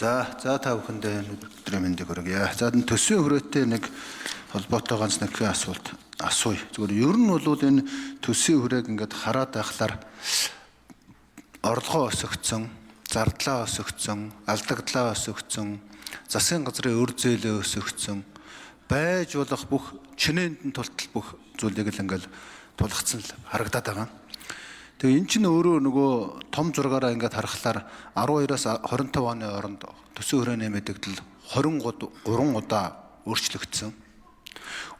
За та бүхэндээ өдрийн мэндийг хүргье. За төсвийн хүрээтэй нэг холбоотой ганц нэг асуулт асууя. Зүгээр ер нь бол энэ төсвийн хүрээг ингээд хараад байхлаар орлогоо өсөгцөн, зардлаа өсөгцөн, алдагдлаа өсөгцөн, засгийн газрын өр зөөлөө өсөгцөн, байж болох бүх чинээнд тултал бүх зүйлийг л ингээд тулгцсан л харагдаад байгаа. Тэгээ эн чинь өөрөө нөгөө том зургаараа ингээд харахаар 12-аас 25 оны хооронд төсвийн хүрээний мэдээлэл 23 удаа өөрчлөгдсөн.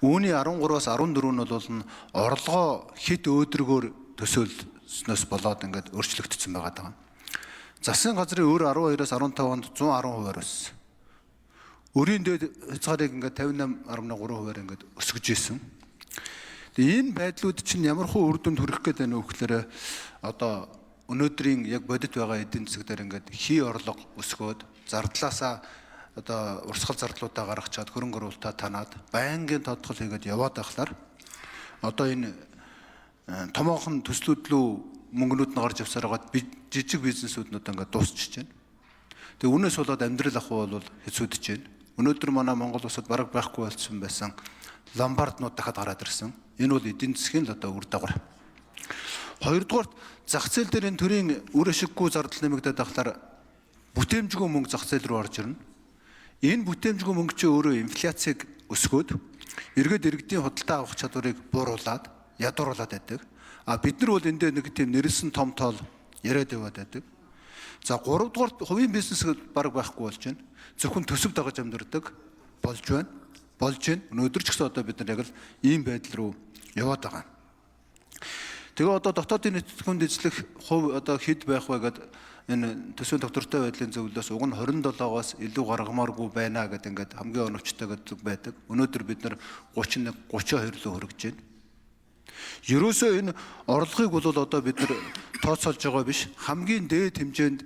Үүний 13-аас 14 нь бол орлогоо хэд өөдрөгөөр төсөөлснөөс болоод ингээд өөрчлөгдсөн байгаа. Засгийн газрын өр 12-аас 15 онд 110% өссөн. Өрийн дээд хязгаарыг ингээд 58.3%-аар ингээд өсгөж ийсэн. Энэ байдлууд чинь ямар хөө үр дүнд хүрэх гээд байна вэ гэхээр одоо өнөөдрийн яг бодит байгаа эдийн засаг дээр ингээд хий орлого өсгөөд зардлаасаа одоо урсгал зардлуудаа гаргачаад хөрөнгө оруулалтаа танаад байнгын тодтгол хийгээд яваад байхлаар одоо энэ томоохон төслүүд рүү мөнгнүүд нь гарч явсаар байгаа жижиг бизнесүүд нь одоо ингээд дуусчихж байна. Тэгээ үүнээс болоод амьдрал ахуй бол хэцүүдэж байна. Өнөөдөр манай Монгол улсад бараг байхгүй болсон байсан ломбарднууд дахиад гараад ирсэн. Энэ бол эдийн засгийн л одоо үр дагавар. Хоёрдугаарт зах зээл дээр энэ төрийн үр ашиггүй зардал нэмэгдээд байхлаар бүтээмжгүй мөнгө зах зээл рүү орж ирнэ. Энэ бүтээмжгүй мөнгө чи өөрөө инфляцийг өсгөөд эргээд иргэдийн худалдаа авах чадварыг бууруулад ядууруулад байдаг. Бид нар бол эндээ нэг тийм нэрсэн том тоол яриад яваад байдаг. За гуравдугаарт хувийн бизнес бараг байхгүй болж байна. Зөвхөн төсөв дагаж амьдардаг болж байна. Өнөөдөр ч гэсэн одоо бид нар яг л ийм байдал руу яваад байгаа. Тэгээ одоо дотоодын нийтхэнд эзлэх хувь одоо хэд байх вэ гэдэг энэ төсвийн доктортой байдлын зөвлөлөөс уг нь 27-оос илүү гаргамааргүй байна гэдэг ингээд хамгийн оновчтой гэдэг байдаг. Өнөөдөр бид нар 31-32 руу хүрэж байна. Ерөөсөө энэ орлогыг бол одоо бид нар тооцоолж байгаа биш. Хамгийн дээд хэмжээнд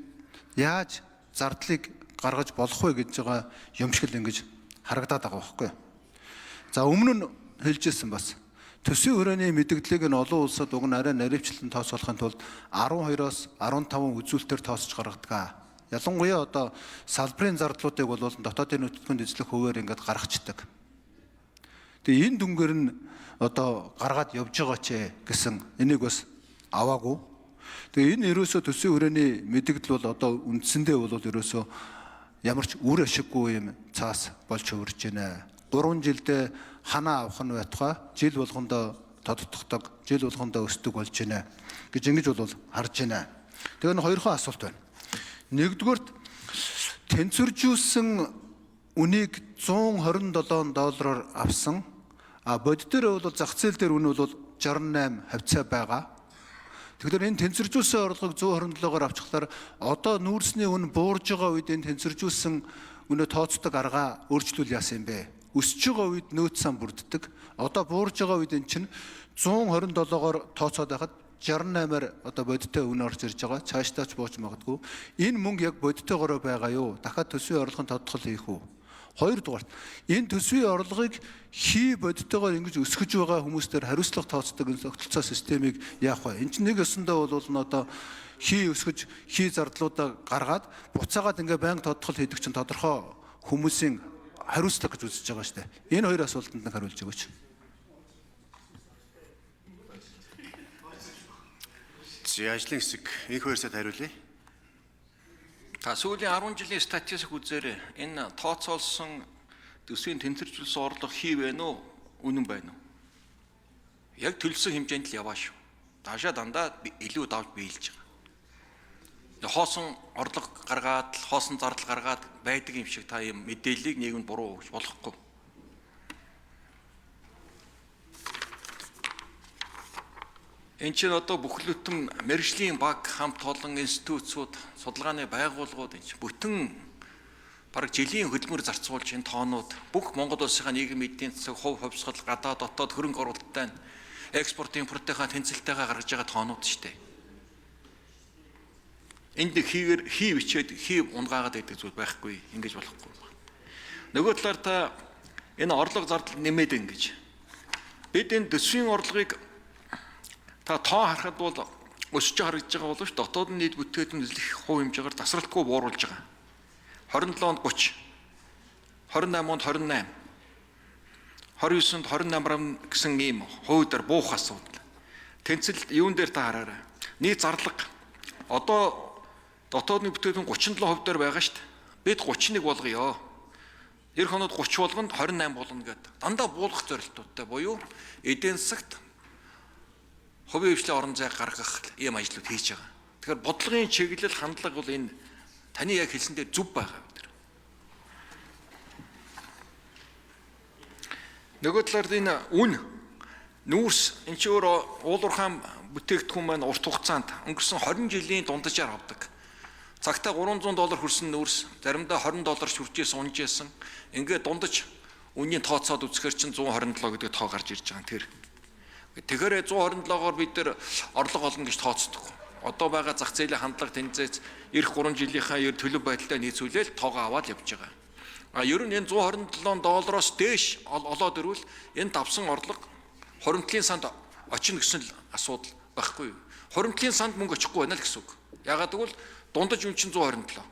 яаж зардлыг гаргаж болох вэ гэж байгаа юм шиг л ингэж харагдаад байгаа байхгүй юу? За өмнө нь хэлжсэн бас төсвийн хүрээний мэдээллийг нь олон улсад уг нь арай наривчлан тооцоолохын тулд 12-оос 15 үзүүлэлтээр тооцож гаргадаг. Ялангуяа одоо салбарын зардлуудыг бол дотоодын нутгийн эзлэх хувиар ингээд гаргацдаг. Тэгээ энэ дүнгээр нь одоо гаргаад явж байгаа ч гэсэн энийг бас аваагүй. Тэгээ энэ ерөөсөө төсвийн хүрээний мэдээлэл бол одоо үндсэндээ бол ерөөсөө ямар ч үр ашиггүй юм цаас болж хөвөрж байна. 3 жилдээ ханаа авах нь байтугай жил болгондоо тодтогдог, жил болгондоо өсдөг болж байна гэж ингэж бол харж байна. Тэгээ нэг хоёрхан асуулт байна. Нэгдүгээрт тэнцвэржүүлсэн үнийг $127 авсан. Бодит дээр бол зах зээл дээр үн бол 68 хавцаа байгаа. Тэгэхээр энэ тэнцвэржүүлсэн орлогыг 127-оор авчихлаар одоо нүүрсний үн буурж байгаа үед энэ тэнцвэржүүлсэн үнэ тооцдог арга өөрчлөл яасан юм бэ? Өсөж байгаа үед нөөц сан бүрддэг. Одоо буурж байгаа үед эн чинь 127-оор тооцоод байхад 68-аар одоо бодиттой үн орж ирж байгаа. Цаашдаа ч бууж магадгүй. Энэ мөнгө яг бодиттойгоор байгаа юу? Дахиад төсвийн орлогын тодтгол хийх үү? Хоёрдугаарт энэ төсвийн орлогыг хий бодиттойгоор ингэж өсгөж байгаа хүмүүстээр хариуцлага тооцдог энэ тогтолцоо системийг яах вэ? Энд чинь нэг өсөндөө бол одоо хий өсгөж хий зардлуудаа гаргаад буцаагаад ингээ байнга тодтгол хийдэг чинь тодорхой хүмүүсийн хариуцлага гэж үзэж байгаа шүү дээ. Энэ хоёр асуултанд нэг хариулж өгөөч. Ажлын хэсэг энэ хоёр сайд хариулъя. Та сүүлийн 10 жилийн статистик үзээрэй. Энэ тооцоолсон төсвийн тэнцвэржүүлсэн орлого хий байна уу? Үнэн байна уу? Яг төлсөн хэмжээнд л яваа шүү. Таашаа дандаа илүү давж биелж байгаа. Хоосон орлого гаргаад, хоосон зардал гаргаад байдаг юм шиг та юм мэдээллийг нийгэмд буруу өгч болохгүй. Энд чинь одоо бүхлөтөн мэргэжлийн баг хамт олон институтсууд, судалгааны байгууллагууд энэ бүтэн бараг жилийн хөдөлмөр зарцуулж энэ тоонууд бүх Монгол улсынхаа нийгмийн эдийн засаг, хувь хувьсгал, гадаад дотоод хөрөнгө оруулалттай экспорт импортынхаа тэнцэлтэйгээ гаргаж байгаа тоонууд шүү дээ. Энд нэг хий бичээд хий унгаагаад байдаг зүйл байхгүй, ингэж болохгүй. Нөгөө талаар та энэ орлого зардал нэмээд ингэж. Бид энэ төсвийн орлогыг та тоо харахад бол өсөж харагдж байгаа боловч дотоод нь нийт бүтээгдэхүүн эзлэх хувь хэмжээгээр тасралтгүй бууруулж байгаа. 27 онд 30, 28 онд 28, 29-нд 28 гэсэн ийм хувьдаар буух асуудал. Тэнцэл юун дээр та хараарай. Нийт зарлага одоо дотоодны бүтээгдэхүүн 37% байгаа шүү дээ. Бид 31 болгоё. Эх хоноод 30 болгонд 28 болно гэдэг. Дандаа буулгах зорилтуудтай буюу эдийн засагт хувийн хвшлийн орон зай гаргах ийм ажлууд хийж байгаа. Тэгэхээр бодлогын чиглэл хандлага бол энэ таны яг хэлсэндээ зөв байгаа бид. Нөгөө талаар энэ үн нүүрс энэ ч өөр уулуурхаан бүтээгдэхүүн маань урт хугацаанд өнгөрсөн 20 жилийн дунджаар авдаг. Цагтаа $300 хүрсэн нүүрс заримдаа $20 хүрчээс унжсэн. Ингээд дундаж үнийн тооцоод үзэхэр чинь 127 гэдэг тоо гарч ирж байгаа тэр. Тэгэхээр 127-оор бид нэр орлого олно гэж тооцдог. Одоо байгаа зах зээлийн хандлага тэнцээц эх 3 жилийнхаа төлөв байдалтай нийцүүлэл тоогоо аваад явж байгаа. Ер нь энэ $127 дээш олоод ирвэл энэ давсан орлого хуримтлын санд очино гэсэн асуудал байхгүй юу? Хуримтлын санд мөнгө очихгүй байна л гэсэн үг. Ягаад гэвэл дундаж үн чинь 127.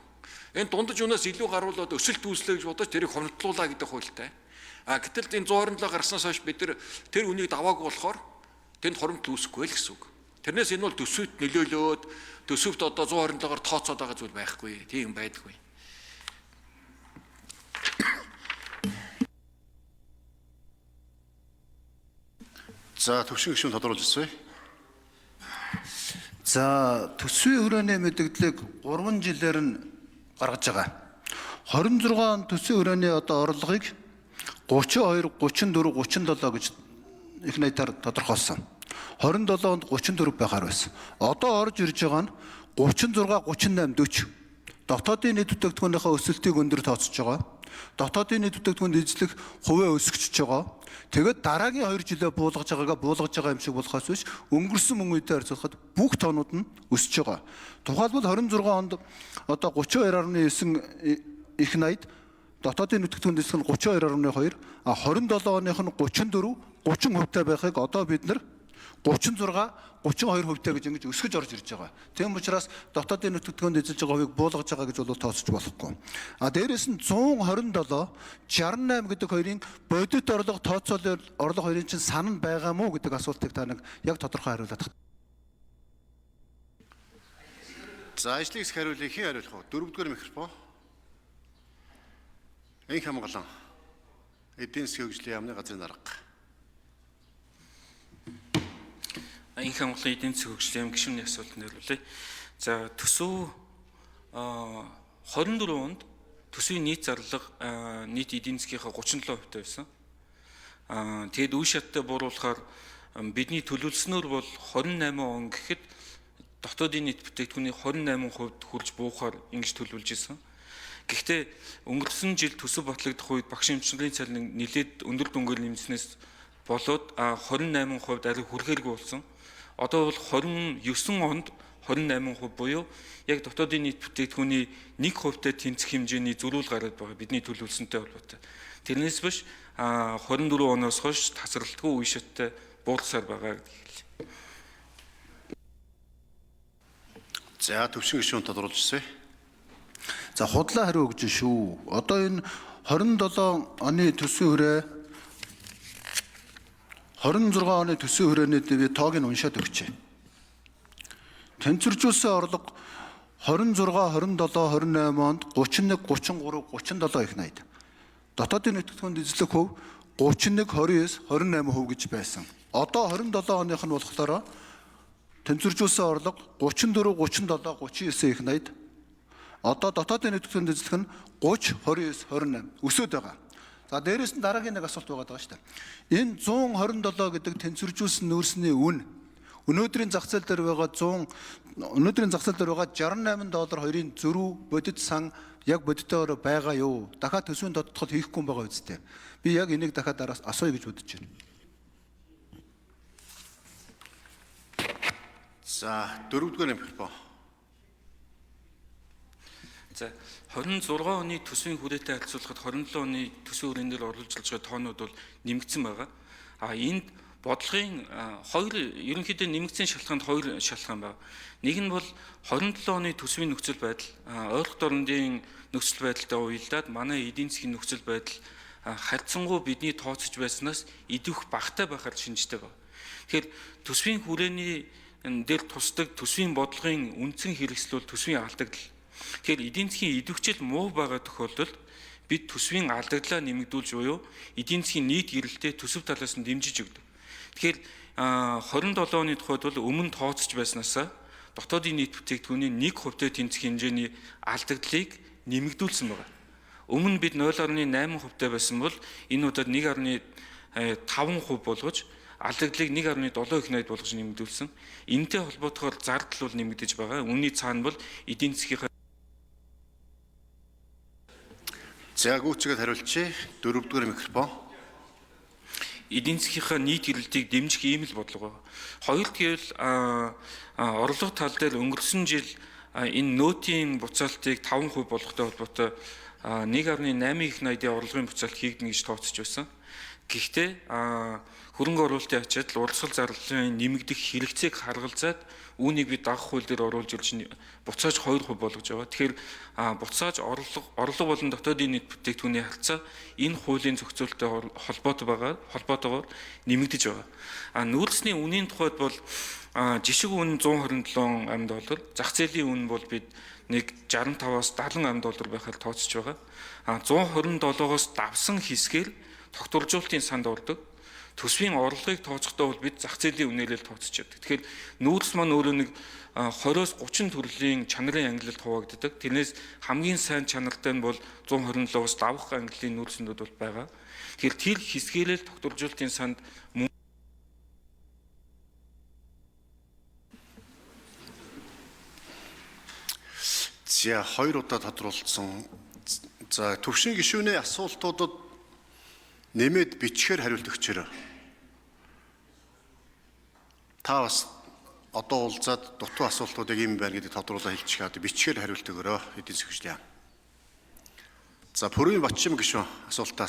Энэ дундаж үнээс илүү гаруулад өсөлт үүслэе гэж бодож тэрийг хомтлуулаа гэдэг хуультай. Гэтэл энэ 127 гарснаас хойш бид тэр үнийг даваагүй болохоор тэнд хуримтл үүсэхгүй л гэсэн үг. Тэрнээс энэ бол төсөвт нөлөөлөөд төсөвт одоо 127-оор тооцоод байгаа зүйл байхгүй. Тийм байдаггүй. За төвшин гишүүн тодруулж ирсэн. За төсвийн хүрээний мэдээллийг 3 жилээр нь гаргаж байгаа. 26 он төсвийн хүрээний одоо орлогыг 32, 34, 37 гэж их найдаар тодорхойлсон. 27 онд 34 байхаар байсан. Одоо орж ирж байгаа нь 36, 38, 40. Дотоодын нийт бүтээгдэхүүнийхээ өсөлтийг өндөр тооцож байгаа. Дотоодын нийт бүтээгдэхүүн эзлэх хувиа өсгөж байгаа. Тэгээд дараагийн 2 жилээ буулгаж байгаа юм шиг болохоос биш өнгөрсөн мөн үедээ харьцуулахад бүх тоонууд нь өсөж байгаа. Тухайлбал 26 онд одоо 32.9 их найд дотоодын нийт бүтээгдэхүүн эзлэх нь 32.2, 27 оных нь 34, 30% байхыг одоо бид нар 36, 32% гэж ингэж өсгөж орж ирж байгаа. Тийм учраас дотоодын нийт бүтээгдэхүүн эзэлж байгаа хувийг буулгаж байгаа гэж бол тооцож болохгүй. Дээрээс нь 127, 68 гэдэг хоёрын бодит орлого тооцоолол орлого хоёрын чинь санал байгаа мó гэдэг асуултыг та нэг яг тодорхой хариулаад. За ажлын хэсэг хариулъя. Хэн хариулах вэ? 4-р микрофон. Энх хамгаалан. Эдийн засгийн хөгжлийн яамны газрын дарга. Энх хамгаалан эдийн засгийн хөгжлийн яам гишүүний асуултанд хариулъя. За төсөв 24 онд төсвийн нийт зарлага нийт эдийн засгийнхаа 37% байсан. Тэгэд үе шаттай бууруулахаар бидний төлөвлөснөөр бол 28 он гэхэд дотоодын нийт бүтээгдэхүүний 28% хүрж буухаар ингэж төлөвлөж исэн. Гэхдээ өнгөрсөн жил төсөв батлагдах үед багш эмчнэрийн цалин нэлээд өндөр дүнгээр нэмснээс болоод 28% арай хүрэхэрэг болсон. Одоо бол 29 онд 28% буюу яг дотоодын нийт бүтээгдэхүүний 1%-тай тэнцэх хэмжээний зөрүүл гараад байгаа бидний төлөвлөсөнтэй холбоотой. Тэрнээс биш 24 оноос хойш тасралтгүй үе шаттай буулгасаар байгаа гэдэг хэлье. За төвшин гишүүн тодруулж ирсэн. За худлаа хариу өгч шүү. Одоо энэ 27 оны төсвийн хүрээ 26 оны төсвийн хүрээний би тоог нь уншаад өгчээ. Тэнцвэржүүлсэн орлого 26, 27, 28 онд 31, 33, 37 их найд. Дотоодын нийт бүтээгдэхүүн эзлэх хөв 31, 29, 28% гэж байсан. Одоо 27 оных нь болохоор тэнцвэржүүлсэн орлого 34, 37, 39 их найд. Одоо дотоодын нийт бүтээгдэхүүн эзлэх нь 30, 29, 28 өсөд байгаа. За дээрээс нь дараагийн нэг асуулт байгаа шүү дээ. Энэ 127 гэдэг тэнцвэржүүлсэн нүүрсний үн өнөөдрийн зах зээл дээр байгаа $68 хоёрын зөрүү бодит сан яг бодитоор байгаа юу? Дахиад төсвийн тодтогдол хийхгүй юм байгаа үстэй. Би яг энийг дахиад асууя гэж бодож байна. За 4-р микрофон. За 26 оны төсвийн хүрээтэй харьцуулахад 27 оны төсвийн хүрээнээр оруулж байгаа тоонууд бол нэмэгдсэн байгаа. Энд бодлогын хоёр ерөнхийдөө нэмэгдсэн шалтгаанд хоёр шалтгаан байна. Нэг нь бол 27 оны төсвийн нөхцөл байдал, ойролт орнын нөхцөл байдалтай уялдаад манай эдийн засгийн нөхцөл байдал харьцангуй бидний тооцож байснаас идвэх багатай байхаар шинжтэй байна. Тэгэхээр төсвийн хүрээний дээр тусдаг төсвийн бодлогын үндсэн хэрэгсэл бол төсвийн алдагдал. Тэгэхээр эдийн засгийн идэвхжил муу байгаа тохиолдолд бид төсвийн алдагдлаа нэмэгдүүлж буюу эдийн засгийн нийт гэрэлтээ төсөв талаас нь дэмжиж өгдөг. Тэгэхээр 27 оны тухайд бол өмнө тооцож байснаасаа дотоодын нийт бүтээгдэхүүний 1% тэнцэх хэмжээний алдагдлыг нэмэгдүүлсэн байна. Өмнө бид 0.8% байсан бол энэ удаад 1.5% болгож алдагдлыг 1.7 их найд болгож нэмэгдүүлсэн. Энэтэй холбоотойгоор зардал бол нэмэгдэж байгаа. Үүний цаана бол эдийн засгийн За гүйцэтгэд хариулчих. 4-р микрофон. эдийн засгийнхаа нийт гэрэлтийг дэмжих ийм л бодлого байна. Хоёр гэвэл орлого тал дээр өнгөрсөн жил энэ нөөтийн буцаалтыг 5% болгохтой холбоотой 1.8 их найдын орлогын буцаалт хийгдэнэ гэж тооцож байсан. Гэхдээ хөрөнгө оруулалтын ачаал урсгал зарлалын нэмэгдэх хэрэгцээг харгалзаад үүнийг бид дагах хууль дээр оруулж ирж буцааж 2% болгож байгаа. Тэгэхээр буцааж орлого болон дотоодын нийт бүтээгдэхүүний харьцаа энэ хуулийн зохицуулалттай холбоотойгоор нэмэгдэж байгаа. Нүүрсний үнийн тухайд бол жишг үн $127, зах зээлийн үн бол бид нэг 65-аас $70 байхаар тооцож байгаа. 127-оос давсан хэсгээр тогтворжуулалтын санд ордог. Төсвийн орлогыг тооцохдоо бол бид зах зээлийн үнээрээ тооцож байдаг. Тэгэхээр нүүрс маань өөрөө нэг 20-оос 30 төрлийн чанарын ангилалд хуваагддаг. Тэрнээс хамгийн сайн чанартай нь бол 127-оос давах ангиллын нүүрсэндүүд бол байгаа. Тэгэхээр тэр хэсгээрээ л тогтворжуулалтын санд За 2 удаа тодруулсан. За төвшин гишүүний асуултуудад нэмээд бичгээр хариулт өгчөөрэй. Та бас одоо уулзаад дутуу асуултуудыг юм байна гэдэг тодруулаа хэлчихээд бичгээр хариулт өгөөрэй. Эдийн засгийн. За Пүрэвийн Батчим гишүүн асуултаа